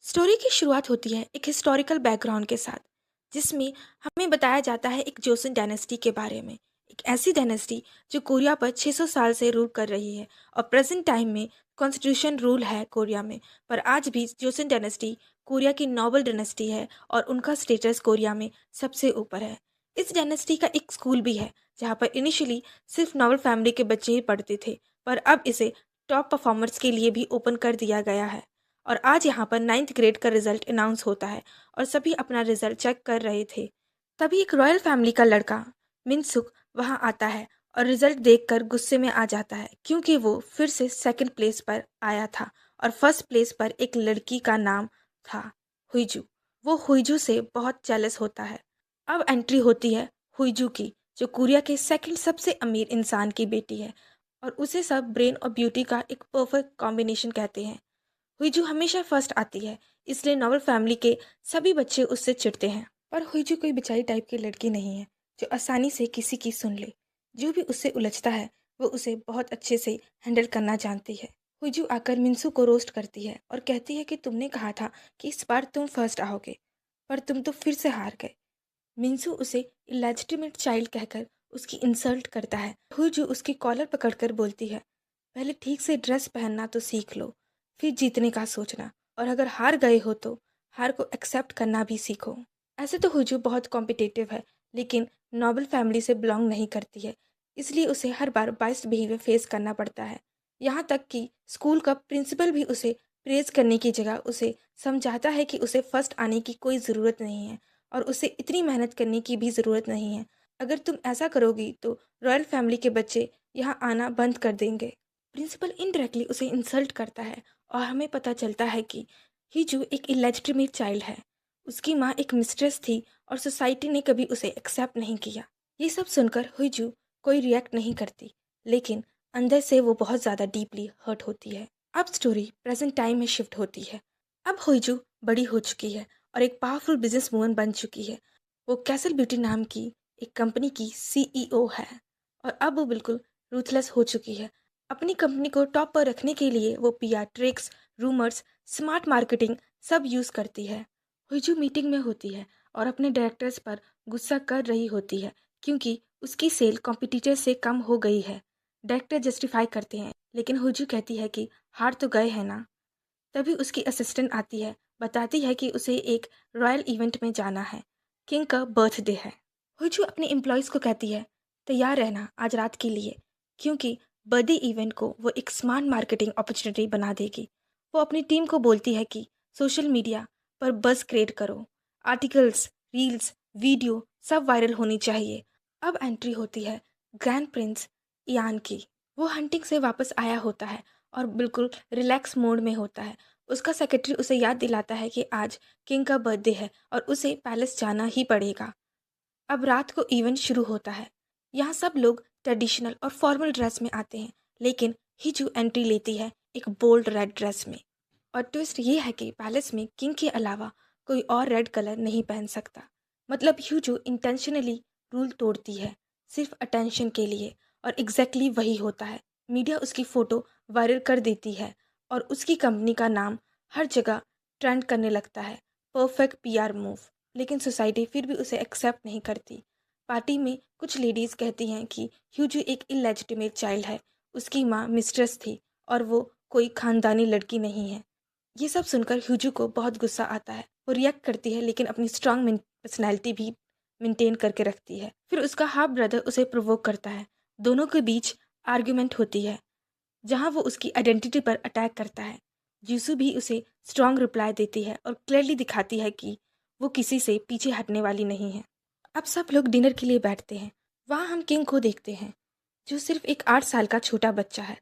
Story की शुरुआत होती है एक हिस्टोरिकल बैकग्राउंड के साथ, जिसमें हमें बताया जाता है एक जोसेन डायनेस्टी के बारे में। एक ऐसी डायनेस्टी जो कोरिया पर 600 साल से रूल कर रही है और प्रेजेंट टाइम में कॉन्स्टिट्यूशन रूल है कोरिया में। पर आज भी जोसेन डायनेस्टी कोरिया की नोबल डायनेस्टी है और उनका स्टेटस कोरिया में सबसे ऊपर है। इस डायनेस्टी का एक स्कूल भी है जहाँ पर इनिशियली सिर्फ नोबल फैमिली के बच्चे ही पढ़ते थे, पर अब इसे टॉप परफॉर्मर्स के लिए भी ओपन कर दिया गया है। और आज यहाँ पर 9th ग्रेड का रिजल्ट अनाउंस होता है और सभी अपना रिजल्ट चेक कर रहे थे। तभी एक रॉयल फैमिली का लड़का मिनसुक वहाँ आता है और रिजल्ट देखकर गुस्से में आ जाता है, क्योंकि वो फिर से सेकंड प्लेस पर आया था और फर्स्ट प्लेस पर एक लड़की का नाम था हुईजू। वो हुईजू से बहुत जेलस होता है। अब एंट्री होती है हुईजू की, जो कोरिया के सेकंड सबसे अमीर इंसान की बेटी है और उसे सब ब्रेन और ब्यूटी का एक परफेक्ट कॉम्बिनेशन कहते हैं। हुईजू हमेशा फर्स्ट आती है, इसलिए नॉवल फैमिली के सभी बच्चे उससे चिढ़ते हैं। पर हुईजू कोई बेचारी टाइप की लड़की नहीं है जो आसानी से किसी की सुन ले। जो भी उससे उलझता है वो उसे बहुत अच्छे से हैंडल करना जानती है। हुईजू आकर मिंसू को रोस्ट करती है और कहती है कि तुमने कहा था कि इस बार तुम फर्स्ट आओगे, पर तुम तो फिर से हार गए। मिंसू उसे इलेजिटिमेट चाइल्ड कहकर उसकी इंसल्ट करता है। हुईजू उसकी कॉलर पकड़कर बोलती है, पहले ठीक से ड्रेस पहनना तो सीख लो, फिर जीतने का सोचना, और अगर हार गए हो तो हार को एक्सेप्ट करना भी सीखो। ऐसे तो हुजू बहुत कॉम्पिटिटिव है, लेकिन नोबल फैमिली से बिलोंग नहीं करती है, इसलिए उसे हर बार बाइस्ड बिहेवियर फेस करना पड़ता है। यहाँ तक कि स्कूल का प्रिंसिपल भी उसे प्रेज करने की जगह उसे समझाता है कि उसे फर्स्ट आने की कोई ज़रूरत नहीं है और उसे इतनी मेहनत करने की भी ज़रूरत नहीं है। अगर तुम ऐसा करोगी तो रॉयल फैमिली के बच्चे यहाँ आना बंद कर देंगे। प्रिंसिपल इनडायरेक्टली उसे इंसल्ट करता है और हमें पता चलता है कि हिजू एक इलेजिटिमेट चाइल्ड है। उसकी माँ एक मिस्ट्रेस थी और सोसाइटी ने कभी उसे एक्सेप्ट नहीं किया। ये सब सुनकर हिजू कोई रिएक्ट नहीं करती, लेकिन अंदर से वो बहुत ज़्यादा डीपली हर्ट होती है। अब स्टोरी प्रेजेंट टाइम में शिफ्ट होती है। अब हिजू बड़ी हो चुकी है और एक पावरफुल बिजनेस वूमन बन चुकी है। वो कैसल ब्यूटी नाम की एक कंपनी की सीईओ है और अब वो बिल्कुल रूथलेस हो चुकी है। अपनी कंपनी को टॉप पर रखने के लिए वो PR tricks, rumours, smart marketing सब यूज़ करती है। हुईजू मीटिंग में होती है और अपने डायरेक्टर्स पर गुस्सा कर रही होती है, क्योंकि उसकी सेल कॉम्पिटिटर से कम हो गई है। डायरेक्टर जस्टिफाई करते हैं, लेकिन हुईजू कहती है कि हार तो गए हैं ना। तभी उसकी असिस्टेंट आती है, बताती है कि उसे एक रॉयल इवेंट में जाना है, किंग का बर्थडे है। हुईजू अपने एम्प्लॉयज़ को कहती है, तैयार रहना आज रात के लिए, क्योंकि बर्थडे इवेंट को वो एक स्मार्ट मार्केटिंग अपॉर्चुनिटी बना देगी। वो अपनी टीम को बोलती है कि सोशल मीडिया पर बज़ क्रिएट करो, आर्टिकल्स, रील्स, वीडियो सब वायरल होनी चाहिए। अब एंट्री होती है ग्रैंड प्रिंस इयान की। वो हंटिंग से वापस आया होता है और बिल्कुल रिलैक्स मोड में होता है। उसका सेक्रेटरी उसे याद दिलाता है कि आज किंग का बर्थडे है और उसे पैलेस जाना ही पड़ेगा। अब रात को इवेंट शुरू होता है। यहाँ सब लोग ट्रेडिशनल और फॉर्मल ड्रेस में आते हैं, लेकिन हिजू एंट्री लेती है एक बोल्ड रेड ड्रेस में। और ट्विस्ट ये है कि पैलेस में किंग के अलावा कोई और रेड कलर नहीं पहन सकता। मतलब हिजू इंटेंशनली रूल तोड़ती है, सिर्फ अटेंशन के लिए, और एग्जैक्टली वही होता है। मीडिया उसकी फ़ोटो वायरल कर देती है और उसकी कंपनी का नाम हर जगह ट्रेंड करने लगता है। Perfect PR move. लेकिन सोसाइटी फिर भी उसे एक्सेप्ट नहीं करती। पार्टी में कुछ लेडीज़ कहती हैं कि ह्यूजू एक इलेजिटिमेट चाइल्ड है, उसकी माँ मिस्ट्रेस थी और वो कोई खानदानी लड़की नहीं है। ये सब सुनकर ह्यूजू को बहुत गुस्सा आता है। वो रिएक्ट करती है, लेकिन अपनी स्ट्रांग पर्सनैलिटी भी मेंटेन करके रखती है। फिर उसका हाफ ब्रदर उसे प्रोवोक करता है। दोनों के बीच आर्ग्यूमेंट होती है, जहाँ वो उसकी आइडेंटिटी पर अटैक करता है। जीसू भी उसे स्ट्रांग रिप्लाई देती है और क्लियरली दिखाती है कि वो किसी से पीछे हटने वाली नहीं है। अब सब लोग डिनर के लिए बैठते हैं। वहाँ हम किंग को देखते हैं, जो सिर्फ एक 8 साल का छोटा बच्चा है।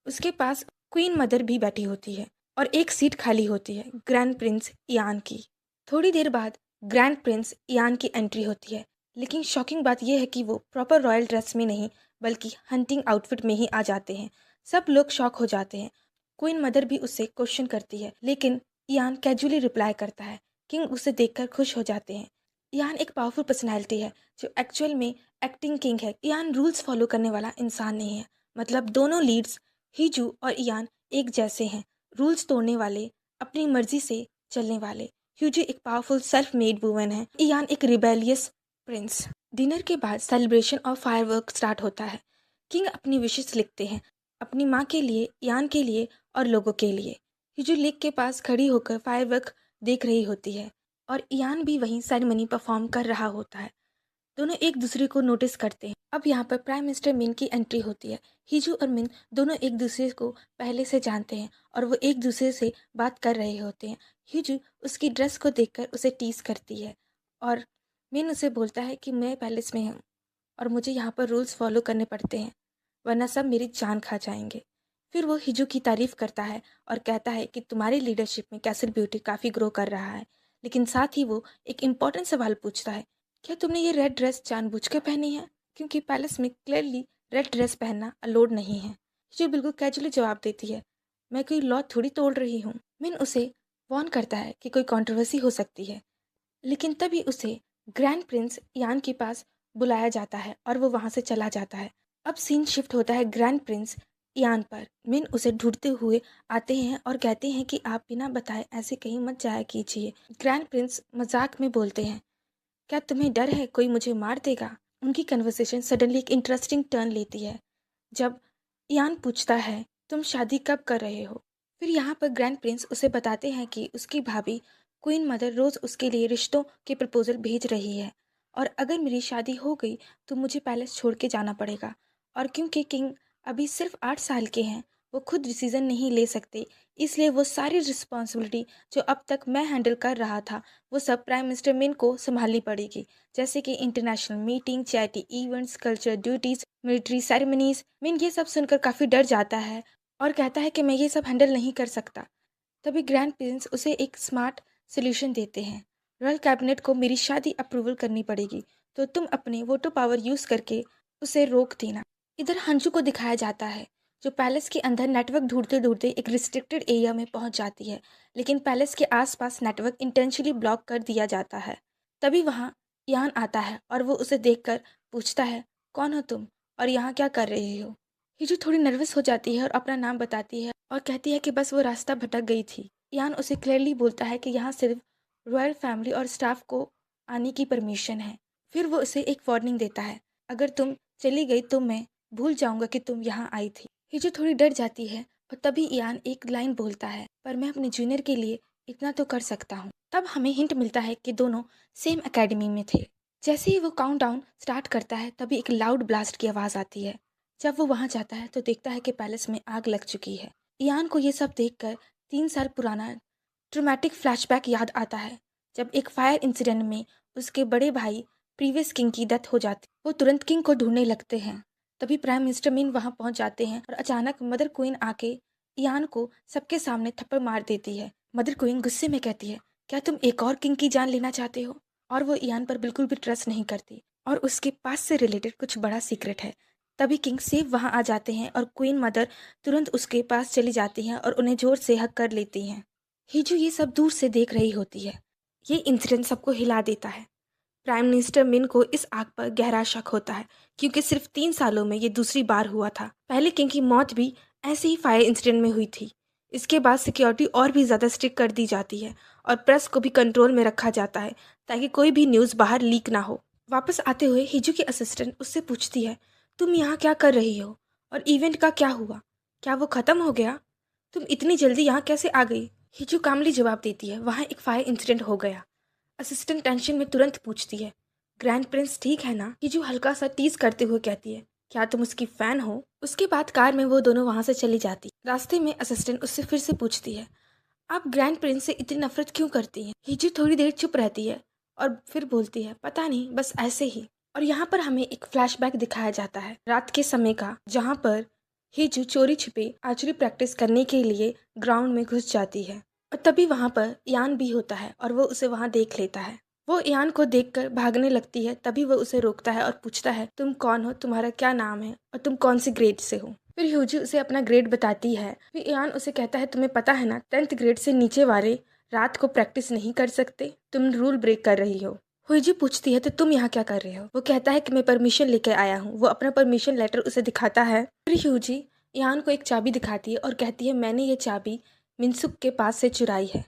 उसके पास क्वीन मदर भी बैठी होती है और एक सीट खाली होती है ग्रैंड प्रिंस इयान की। थोड़ी देर बाद ग्रैंड प्रिंस इयान की एंट्री होती है, लेकिन शॉकिंग बात यह है कि वो प्रॉपर रॉयल ड्रेस में नहीं, बल्कि हंटिंग आउटफिट में ही आ जाते हैं। सब लोग शॉक हो जाते हैं। क्वीन मदर भी उससे क्वेश्चन करती है, लेकिन इयान कैजुअली रिप्लाई करता है। किंग उसे देखकर खुश हो जाते हैं। इयान एक पावरफुल पर्सनैलिटी है जो एक्चुअल में एक्टिंग किंग है। इयान रूल्स फॉलो करने वाला इंसान नहीं है। मतलब दोनों लीड्स हिजू और इयान एक जैसे हैं, रूल्स तोड़ने वाले, अपनी मर्जी से चलने वाले। ह्यूजी एक पावरफुल सेल्फ मेड वुमन है, इयान एक रिबेलियस प्रिंस। डिनर के बाद सेलिब्रेशन और फायरवर्क स्टार्ट होता है। किंग अपनी विशेस लिखते हैं, अपनी माँ के लिए, इयान के लिए और लोगों के लिए। ह्यूजी लेक के पास खड़ी होकर फायरवर्क देख रही होती है और इयान भी वहीं सेरेमनी परफॉर्म कर रहा होता है। दोनों एक दूसरे को नोटिस करते हैं। अब यहाँ पर प्राइम मिनिस्टर मिन की एंट्री होती है। हिजू और मिन दोनों एक दूसरे को पहले से जानते हैं और वो एक दूसरे से बात कर रहे होते हैं। हिजू उसकी ड्रेस को देखकर उसे टीज करती है और मिन उसे बोलता है कि मैं पैलेस में हूँ और मुझे यहाँ पर रूल्स फॉलो करने पड़ते हैं, वरना सब मेरी जान खा जाएंगे। फिर वो हिजू की तारीफ करता है और कहता है कि तुम्हारी लीडरशिप में कैसल ब्यूटी काफ़ी ग्रो कर रहा है, लेकिन साथ ही वो एक इम्पॉर्टेंट सवाल पूछता है, क्या तुमने ये रेड ड्रेस जानबूझकर पहनी है? क्योंकि पैलेस में क्लियरली रेड ड्रेस पहनना अलाउड नहीं है। हिजू बिल्कुल कैजुअली जवाब देती है, मैं कोई लॉ थोड़ी तोड़ रही हूँ। मिन उसे वॉर्न करता है कि कोई कंट्रोवर्सी हो सकती है, लेकिन तभी उसे ग्रैंड प्रिंस यान के पास बुलाया जाता है और वो वहाँ से चला जाता है। अब सीन शिफ्ट होता है ग्रैंड प्रिंस यान पर। मिन उसे ढूंढते हुए आते हैं और कहते हैं कि आप बिना बताए ऐसे कहीं मत जाया कीजिए। ग्रैंड प्रिंस मजाक में बोलते हैं, क्या तुम्हें डर है कोई मुझे मार देगा? उनकी कन्वर्सेशन सडनली एक इंटरेस्टिंग टर्न लेती है जब यान पूछता है, तुम शादी कब कर रहे हो? फिर यहाँ पर ग्रैंड प्रिंस उसे बताते हैं कि उसकी भाभी क्वीन मदर रोज़ उसके लिए रिश्तों के प्रपोजल भेज रही है और अगर मेरी शादी हो गई तो मुझे पैलेस छोड़ के जाना पड़ेगा। और क्योंकि किंग अभी सिर्फ 8 साल के हैं, वो खुद डिसीज़न नहीं ले सकते, इसलिए वो सारी रिस्पॉन्सिबिलिटी जो अब तक मैं हैंडल कर रहा था वो सब प्राइम मिनिस्टर मिन को संभालनी पड़ेगी, जैसे कि international meeting, charity events, culture duties, military ceremonies. मिन ये सब सुनकर काफ़ी डर जाता है और कहता है कि मैं ये सब हैंडल नहीं कर सकता। तभी ग्रैंड प्रिंस उसे एक स्मार्ट सोल्यूशन देते हैं, रॉयल कैबिनेट को मेरी शादी अप्रूवल करनी पड़ेगी, तो तुम अपने वोटो पावर यूज़ करके उसे रोक देना। इधर हंजू को दिखाया जाता है जो पैलेस के अंदर नेटवर्क ढूंढते ढूंढते एक रिस्ट्रिक्टेड एरिया में पहुंच जाती है, लेकिन पैलेस के आसपास नेटवर्क इंटेंशनली ब्लॉक कर दिया जाता है। तभी वहां यान आता है और वो उसे देखकर पूछता है, कौन हो तुम और यहाँ क्या कर रही हो? हिजू थोड़ी नर्वस हो जाती है और अपना नाम बताती है और कहती है कि बस वो रास्ता भटक गई थी। यान उसे क्लियरली बोलता है कि यहाँ सिर्फ रॉयल फैमिली और स्टाफ को आने की परमिशन है। फिर वो उसे एक वार्निंग देता है, अगर तुम चली गई तो मैं भूल जाऊंगा कि तुम यहाँ आई थी। हिजू थोड़ी डर जाती है और तभी यान एक लाइन बोलता है, पर मैं अपने जूनियर के लिए इतना तो कर सकता हूँ। तब हमें हिंट मिलता है कि दोनों सेम एकेडमी में थे। जैसे ही वो काउंटडाउन स्टार्ट करता है तभी एक लाउड ब्लास्ट की आवाज़ आती है। जब वो वहाँ जाता है तो देखता है कि पैलेस में आग लग चुकी है। यान को ये सब देखकर 3 साल पुराना ट्रोमैटिक फ्लैशबैक याद आता है, जब एक फायर इंसिडेंट में उसके बड़े भाई प्रीवियस किंग की डेथ हो जाती। वो तुरंत किंग को ढूंढने लगते हैं। तभी प्राइम मिनिस्टर मिन वहां पहुंच जाते हैं और अचानक मदर क्वीन आके इयान को सबके सामने थप्पड़ मार देती है। मदर क्वीन गुस्से में कहती है, क्या तुम एक और किंग की जान लेना चाहते हो? और वो इयान पर बिल्कुल भी ट्रस्ट नहीं करती और उसके पास से रिलेटेड कुछ बड़ा सीक्रेट है। तभी किंग सेफ वहां आ जाते हैं और क्वीन मदर तुरंत उसके पास चली जाती हैं और उन्हें जोर से हक कर लेती हैं। हिजू ये सब दूर से देख रही होती है। ये इंसिडेंट सबको हिला देता है। प्राइम मिनिस्टर मिन को इस आग पर गहरा शक होता है, क्योंकि सिर्फ 3 सालों में ये दूसरी बार हुआ था। पहले किंग की मौत भी ऐसे ही फायर इंसिडेंट में हुई थी। इसके बाद सिक्योरिटी और भी ज़्यादा स्ट्रिक्ट कर दी जाती है और प्रेस को भी कंट्रोल में रखा जाता है ताकि कोई भी न्यूज़ बाहर लीक ना हो। वापस आते हुए हिजू की असिस्टेंट उससे पूछती है, तुम यहाँ क्या कर रही हो और इवेंट का क्या हुआ? क्या वो ख़त्म हो गया? तुम इतनी जल्दी यहाँ कैसे आ गई? हिजू कामली जवाब देती है, वहाँ एक फायर इंसिडेंट हो गया। असिस्टेंट टेंशन में तुरंत पूछती है, ग्रैंड प्रिंस ठीक है ना? हिजू हल्का सा टीज करते हुए कहती है, क्या तुम उसकी फैन हो? उसके बाद कार में वो दोनों वहां से चली जाती। रास्ते में असिस्टेंट उससे फिर से पूछती है, आप ग्रैंड प्रिंस से इतनी नफरत क्यों करती हैं? हिजू थोड़ी देर चुप रहती है और फिर बोलती है, पता नहीं, बस ऐसे ही। और यहाँ पर हमें एक फ्लैशबैक दिखाया जाता है रात के समय का, जहाँ पर हिजू चोरी छिपे आर्चरी प्रैक्टिस करने के लिए ग्राउंड में घुस जाती है और तभी वहां पर यान भी होता है और वो उसे वहां देख लेता है। वो यान को देखकर भागने लगती है, तभी वो उसे रोकता है और पूछता है, तुम कौन हो, तुम्हारा क्या नाम है और तुम कौन सी ग्रेड से हो? फिर ह्यूजी उसे अपना ग्रेड बताती है। फिर यान उसे कहता है, तुम्हें पता है ना, 10th ग्रेड से नीचे वाले रात को प्रैक्टिस नहीं कर सकते, तुम रूल ब्रेक कर रही हो। हुईजी पूछती है, तो तुम यहाँ क्या कर रहे हो? वो कहता है कि मैं परमिशन लेकर आया हूँ। वो अपना परमिशन लेटर उसे दिखाता है। फिर ह्यूजी यान को एक चाबी दिखाती है और कहती है, मैंने ये चाबी मिनसुक के पास से चुराई है।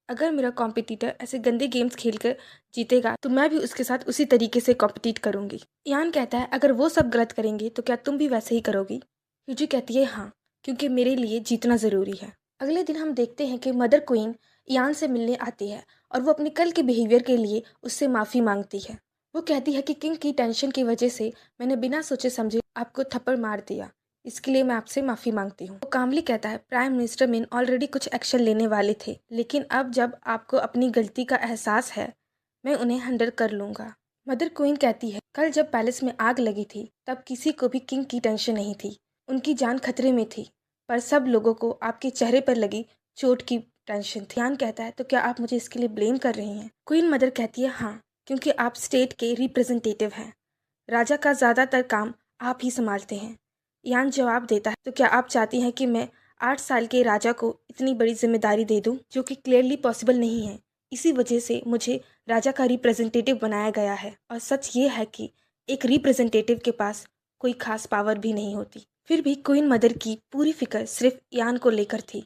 अगर मेरा कॉम्पिटिटर ऐसे गंदे गेम्स खेलकर जीतेगा तो मैं भी उसके साथ उसी तरीके से कॉम्पिटिट करूंगी। यान कहता है, अगर वो सब गलत करेंगे तो क्या तुम भी वैसे ही करोगी? यूजी कहती है, हाँ, क्योंकि मेरे लिए जीतना ज़रूरी है। अगले दिन हम देखते हैं कि मदर क्वीन यान से मिलने आती है और वो अपने कल के बिहेवियर के लिए उससे माफ़ी मांगती है। वो कहती है कि किंग की टेंशन की वजह से मैंने बिना सोचे समझे आपको थप्पड़ मार दिया, इसके लिए मैं आपसे माफ़ी मांगती हूँ। वो कामली कहता है, प्राइम मिनिस्टर मिन ऑलरेडी कुछ एक्शन लेने वाले थे, लेकिन अब जब आपको अपनी गलती का एहसास है, मैं उन्हें हैंडल कर लूँगा। मदर क्वीन कहती है, कल जब पैलेस में आग लगी थी तब किसी को भी किंग की टेंशन नहीं थी, उनकी जान खतरे में थी, पर सब लोगों को आपके चेहरे पर लगी चोट की टेंशन थी। यान कहता है, तो क्या आप मुझे इसके लिए ब्लेम कर रही हैं? क्वीन मदर कहती है, हाँ, क्योंकि आप स्टेट के रिप्रेजेंटेटिव हैं, राजा का ज़्यादातर काम आप ही संभालते हैं। यान जवाब देता है, तो क्या आप चाहती हैं कि मैं 8 साल के राजा को इतनी बड़ी जिम्मेदारी दे दूं, जो कि क्लियरली पॉसिबल नहीं है। इसी वजह से मुझे राजा का रिप्रेजेंटेटिव बनाया गया है, और सच ये है कि एक रिप्रेजेंटेटिव के पास कोई खास पावर भी नहीं होती। फिर भी क्वीन मदर की पूरी फिक्र सिर्फ यान को लेकर थी,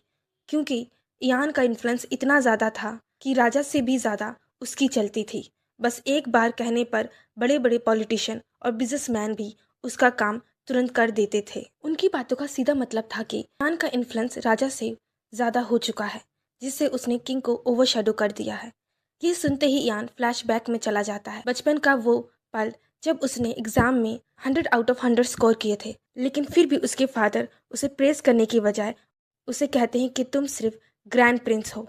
क्योंकि यान का इन्फ्लुएंस इतना ज़्यादा था कि राजा से भी ज़्यादा उसकी चलती थी। बस एक बार कहने पर बड़े बड़े पॉलिटिशियन और बिजनेसमैन भी उसका काम तुरंत कर देते थे। उनकी बातों का सीधा मतलब था कि यान का इन्फ्लुएंस राजा से ज़्यादा हो चुका है, जिससे उसने किंग को ओवरशैडो कर दिया है। ये सुनते ही यान फ्लैशबैक में चला जाता है, बचपन का वो पल जब उसने एग्जाम में 100 आउट ऑफ 100 स्कोर किए थे, लेकिन फिर भी उसके फादर उसे प्रेस करने की बजाय उसे कहते हैं कि तुम सिर्फ ग्रैंड प्रिंस हो,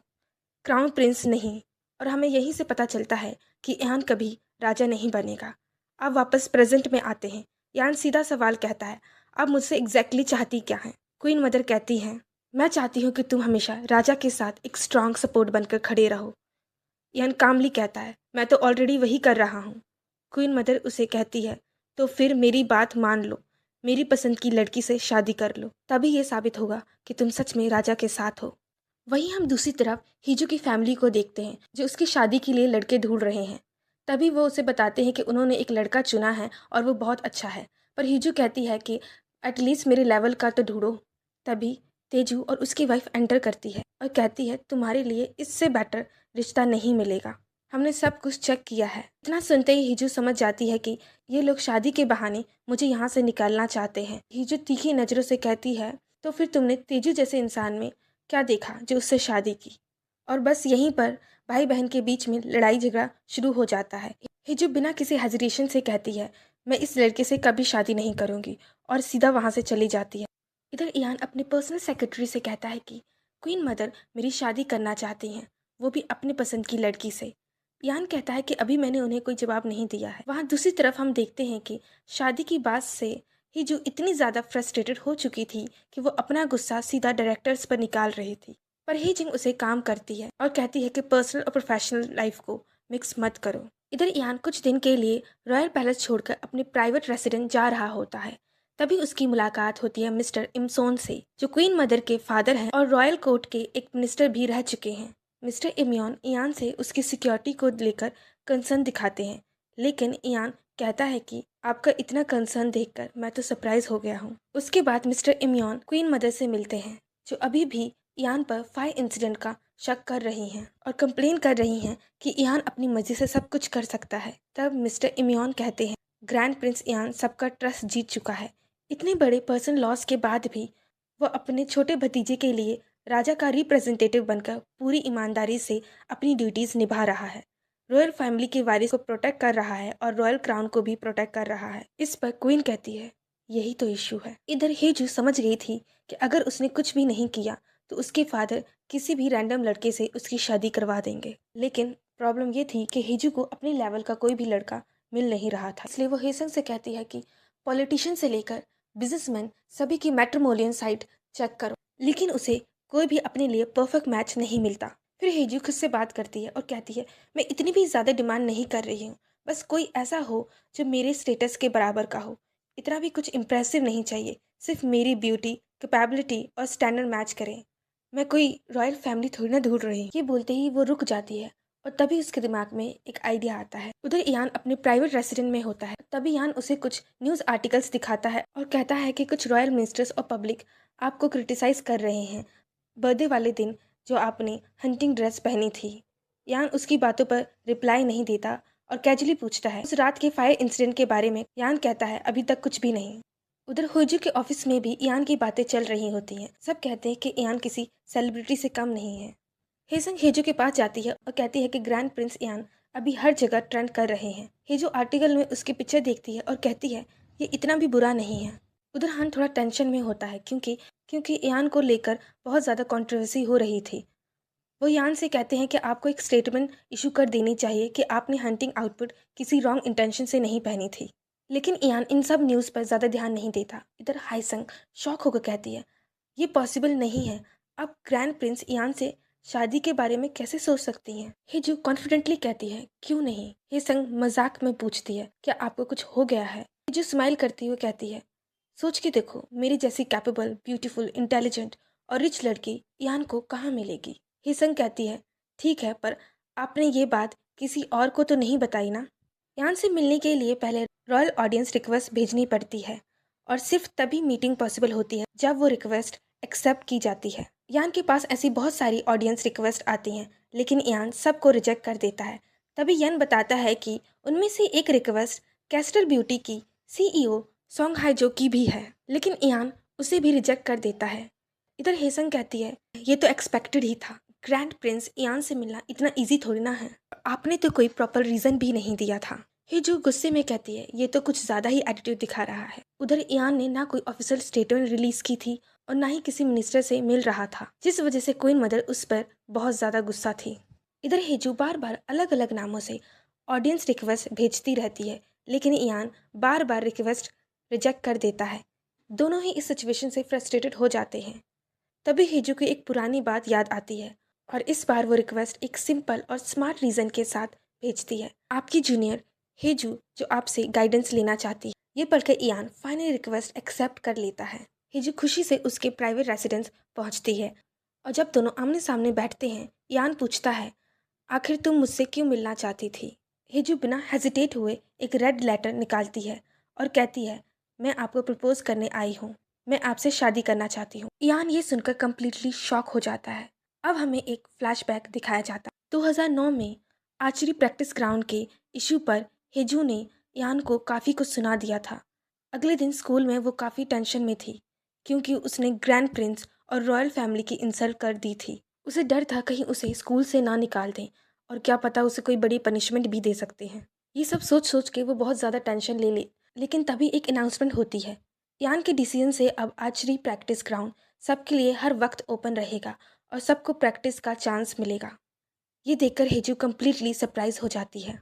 क्राउन प्रिंस नहीं। और हमें यहीं से पता चलता है कि यान कभी राजा नहीं बनेगा। अब वापस प्रेजेंट में आते हैं। यान सीधा सवाल कहता है, अब मुझसे एग्जैक्टली चाहती क्या है? क्वीन मदर कहती हैं, मैं चाहती हूँ कि तुम हमेशा राजा के साथ एक स्ट्रांग सपोर्ट बनकर खड़े रहो। यान कामली कहता है, मैं तो ऑलरेडी वही कर रहा हूँ। क्वीन मदर उसे कहती है, तो फिर मेरी बात मान लो, मेरी पसंद की लड़की से शादी कर लो, तभी ये साबित होगा कि तुम सच में राजा के साथ हो। वहीं हम दूसरी तरफ हिजू की फैमिली को देखते हैं, जो उसकी शादी के लिए लड़के ढूंढ रहे हैं। तभी वो उसे बताते हैं कि उन्होंने एक लड़का चुना है और वो बहुत अच्छा है, पर हिजू कहती है कि एटलीस्ट मेरे लेवल का तो ढूंढो। तभी तेजू और उसकी वाइफ एंटर करती है और कहती है, तुम्हारे लिए इससे बेटर रिश्ता नहीं मिलेगा, हमने सब कुछ चेक किया है। इतना सुनते ही हिजू समझ जाती है कि ये लोग शादी के बहाने मुझे यहाँ से निकालना चाहते हैं। हिजू तीखी नज़रों से कहती है, तो फिर तुमने तेजू जैसे इंसान में क्या देखा जो उससे शादी की? और बस यहीं पर भाई बहन के बीच में लड़ाई झगड़ा शुरू हो जाता है। हिजू बिना किसी हेजिटेशन से कहती है, मैं इस लड़के से कभी शादी नहीं करूँगी, और सीधा वहाँ से चली जाती है। इधर ईयान अपने पर्सनल सेक्रेटरी से कहता है कि क्वीन मदर मेरी शादी करना चाहती हैं, वो भी अपनी पसंद की लड़की से। ईयान कहता है कि अभी मैंने उन्हें कोई जवाब नहीं दिया है। वहाँ दूसरी तरफ हम देखते हैं कि शादी की बात से हिजू इतनी ज़्यादा फ्रस्ट्रेटेड हो चुकी थी कि वो अपना गुस्सा सीधा डायरेक्टर्स पर निकाल रही थी। पर हीजिंग उसे काम करती है और कहती है कि पर्सनल और प्रोफेशनल लाइफ को मिक्स मत करो। इधर ईयान कुछ दिन के लिए रॉयल पैलेस छोड़कर अपने प्राइवेट रेसिडेंट जा रहा होता है। तभी उसकी मुलाकात होती है मिस्टर इमसोन से, जो क्वीन मदर के फादर हैं और रॉयल कोर्ट के एक मिनिस्टर भी रह चुके हैं। मिस्टर इमियन ईयान से उसकी सिक्योरिटी को लेकर कंसर्न दिखाते हैं, लेकिन ईयान कहता है कि आपका इतना कंसर्न देखकर मैं तो सरप्राइज हो गया हूँ। उसके बाद मिस्टर इमियन क्वीन मदर से मिलते हैं, जो अभी भी ईयान पर फायर इंसिडेंट का शक कर रही हैं और कंप्लेन कर रही हैं कि ईयान अपनी मर्जी से सब कुछ कर सकता है। तब मिस्टर इमियन कहते हैं, ग्रैंड प्रिंस ईयान सबका ट्रस्ट जीत चुका है। इतने बड़े पर्सन लॉस के बाद भी वो अपने छोटे भतीजे के लिए राजा का रिप्रेजेंटेटिव बनकर पूरी ईमानदारी से अपनी ड्यूटीज निभा रहा है। रॉयल फैमिली के वारिस को प्रोटेक्ट कर रहा है और रॉयल क्राउन को भी प्रोटेक्ट कर रहा है। इस पर क्वीन कहती है, यही तो इशू है। इधर हेजू समझ गई थी कि अगर उसने कुछ भी नहीं किया तो उसके फादर किसी भी रैंडम लड़के से उसकी शादी करवा देंगे। लेकिन प्रॉब्लम ये थी कि हेजू को अपने लेवल का कोई भी लड़का मिल नहीं रहा था, इसलिए वो हेसंग से कहती है कि पॉलिटिशियन से लेकर बिजनेसमैन सभी की मैट्रिमोनियल साइट चेक करो, लेकिन उसे कोई भी अपने लिए परफेक्ट मैच नहीं मिलता। फिर हेजू खुद से बात करती है और कहती है, मैं इतनी भी ज़्यादा डिमांड नहीं कर रही हूँ, बस कोई ऐसा हो जो मेरे स्टेटस के बराबर का हो। इतना भी कुछ इम्प्रेसिव नहीं चाहिए, सिर्फ मेरी ब्यूटी, कैपेबिलिटी और स्टैंडर्ड मैच करें। मैं कोई रॉयल फैमिली थोड़ी ना ढूंढ रही हूँ। ये बोलते ही वो रुक जाती है और तभी उसके दिमाग में एक आइडिया आता है। उधर ईयान अपने प्राइवेट रेसिडेंट में होता है, तभी ईयान उसे कुछ न्यूज़ आर्टिकल्स दिखाता है और कहता है कि कुछ रॉयल मिनिस्टर्स और पब्लिक आपको क्रिटिसाइज कर रहे हैं। बर्थडे वाले दिन जो आपने हंटिंग ड्रेस पहनी थी। यान उसकी बातों पर रिप्लाई नहीं देता और कैजुअली पूछता है उस रात के फायर इंसिडेंट के बारे में। यान कहता है अभी तक कुछ भी नहीं। उधर होजू के ऑफिस में भी यान की बातें चल रही होती हैं। सब कहते हैं कि यान किसी सेलिब्रिटी से कम नहीं है। हेजंग हेजू के पास जाती है और कहती है कि ग्रैंड प्रिंस यान अभी हर जगह ट्रेंड कर रहे हैं। हेजू आर्टिकल में उसकी पिक्चर देखती है और कहती है ये इतना भी बुरा नहीं है। उधर हान थोड़ा टेंशन में होता है क्योंकि यान को लेकर बहुत ज़्यादा कंट्रोवर्सी हो रही थी। वो यान से कहते हैं कि आपको एक स्टेटमेंट इशू कर देनी चाहिए कि आपने हंटिंग आउटफिट किसी रॉन्ग इंटेंशन से नहीं पहनी थी। लेकिन यान इन सब न्यूज़ पर ज़्यादा ध्यान नहीं देता। इधर हाईसंग शॉक होकर कहती है ये पॉसिबल नहीं है। अब ग्रैंड प्रिंस यान से शादी के बारे में कैसे सोच सकती हैं? हेजू कॉन्फिडेंटली कहती है क्यों नहीं। हे संग मजाक में पूछती है क्या आपको कुछ हो गया है? हेजू स्माइल करती हुए कहती है सोच के देखो मेरी जैसी कैपेबल, ब्यूटीफुल, इंटेलिजेंट और रिच लड़की यान को कहाँ मिलेगी? हिसंग कहती है ठीक है पर आपने ये बात किसी और को तो नहीं बताई ना। यान से मिलने के लिए पहले रॉयल ऑडियंस रिक्वेस्ट भेजनी पड़ती है और सिर्फ तभी मीटिंग पॉसिबल होती है जब वो रिक्वेस्ट एक्सेप्ट की जाती है। यान के पास ऐसी बहुत सारी ऑडियंस रिक्वेस्ट आती हैं लेकिन यान सबको रिजेक्ट कर देता है। तभी यन बताता है कि उनमें से एक रिक्वेस्ट कैस्टर ब्यूटी की सीईओ सॉन्ग हाइजो की भी है लेकिन यान उसे भी रिजेक्ट कर देता है। इधर हेसंग कहती है ये तो एक्सपेक्टेड ही था। ग्रैंड प्रिंस यान से मिलना इतना इजी थोड़ी ना है। आपने तो कोई प्रॉपर रीजन भी नहीं दिया था। हिजू गुस्से में कहती है ये तो कुछ ज्यादा ही एटीट्यूड दिखा रहा है। उधर यान ने ना कोई ऑफिशियल स्टेटमेंट रिलीज की थी और ना ही किसी मिनिस्टर से मिल रहा था जिस वजह से क्वीन मदर उस पर बहुत ज्यादा गुस्सा थी। इधर हिजू बार बार अलग अलग नामों से ऑडियंस रिक्वेस्ट भेजती रहती है लेकिन यान बार बार रिक्वेस्ट रिजेक्ट कर देता है। दोनों ही इस सिचुएशन से फ्रस्ट्रेटेड हो जाते हैं। तभी हिजू की एक पुरानी बात याद आती है और इस बार वो रिक्वेस्ट एक सिंपल और स्मार्ट रीजन के साथ भेजती है। आपकी जूनियर हेजू जो आपसे गाइडेंस लेना चाहती है। ये पढ़कर इयान फाइनली रिक्वेस्ट एक्सेप्ट कर लेता है। हेजू खुशी से उसके प्राइवेट रेसिडेंस पहुंचती है और जब दोनों आमने सामने बैठते हैं इयान पूछता है आखिर तुम मुझसे क्यों मिलना चाहती थी? हेजू बिना हेजिटेट हुए एक रेड लेटर निकालती है और कहती है मैं आपको प्रपोज करने आई हूँ। मैं आपसे शादी करना चाहती हूँ। इयान ये सुनकर कम्प्लीटली शॉक हो जाता है। अब हमें एक फ्लैशबैक दिखाया जाता है 2009 में आर्चरी प्रैक्टिस ग्राउंड के इशू पर हेजू ने यान को काफ़ी कुछ सुना दिया था। अगले दिन स्कूल में वो काफ़ी टेंशन में थी क्योंकि उसने ग्रैंड प्रिंस और रॉयल फैमिली की इंसल्ट कर दी थी। उसे डर था कहीं उसे स्कूल से ना निकाल दें और क्या पता उसे कोई बड़ी पनिशमेंट भी दे सकते हैं। ये सब सोच सोच के वो बहुत ज़्यादा टेंशन ले लेकिन तभी एक अनाउंसमेंट होती है। यान के डिसीजन से अब आर्चरी प्रैक्टिस ग्राउंड सबके लिए हर वक्त ओपन रहेगा और सबको प्रैक्टिस का चांस मिलेगा। ये देखकर हेजू कम्प्लीटली सरप्राइज हो जाती है।